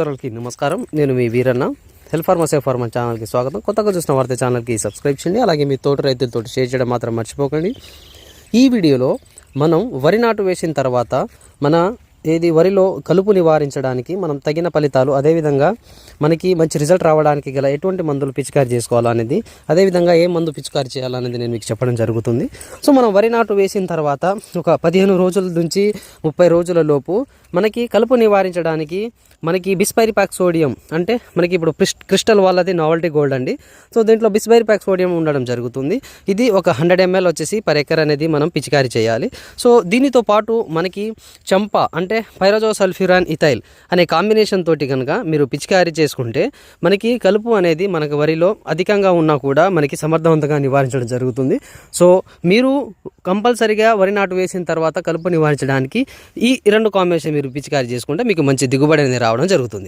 రైతులకి నమస్కారం. నేను మీ Veeranna. Help farmer safe farmer ఛానల్కి స్వాగతం. కొత్తగా చూసిన వార్త ఛానల్కి సబ్స్క్రైబ్ చేయండి. అలాగే మీ తోటి రైతులతో షేర్ చేయడం మాత్రం మర్చిపోకండి. ఈ వీడియోలో మనం వరి నాటు వేసిన తర్వాత వరిలో కలుపు నివారించడానికి మనం తగిన ఫలితాలు, అదేవిధంగా మనకి మంచి రిజల్ట్ రావడానికి గల ఎటువంటి మందులు పిచికారీ చేసుకోవాలనేది, అదేవిధంగా ఏ మందు పిచికారీ చేయాలనేది నేను మీకు చెప్పడం జరుగుతుంది. సో మనం వరి నాటు వేసిన తర్వాత ఒక 15 రోజుల నుంచి 30 రోజుల లోపు మనకి కలుపు నివారించడానికి మనకి బిస్పైరిపాక్ సోడియం, అంటే మనకి ఇప్పుడు క్రిస్టల్ వాళ్ళది నావల్టీ గోల్డ్ అండి. సో దీంట్లో బిస్పైరిపాక్ సోడియం ఉండడం జరుగుతుంది. ఇది ఒక 100 ml వచ్చేసి పర్ ఎకర్ అనేది మనం పిచికారీ చేయాలి. సో దీనితో పాటు మనకి చంప అంటే పైరాజోసల్ఫ్యూరాన్ ఇథైల్ అనే కాంబినేషన్ తోటి కనుక మీరు పిచికారీ చేసుకుంటే మనకి కలుపు అనేది మనకు వరిలో అధికంగా ఉన్నా కూడా మనకి సమర్థవంతంగా నివారించడం జరుగుతుంది. సో మీరు కంపల్సరిగా వరి నాటు వేసిన తర్వాత కలుపు నివారించడానికి ఈ 2 కాంబినేషన్ మీరు పిచికారీ చేసుకుంటే మీకు మంచి దిగుబడి అనేది రావడం జరుగుతుంది.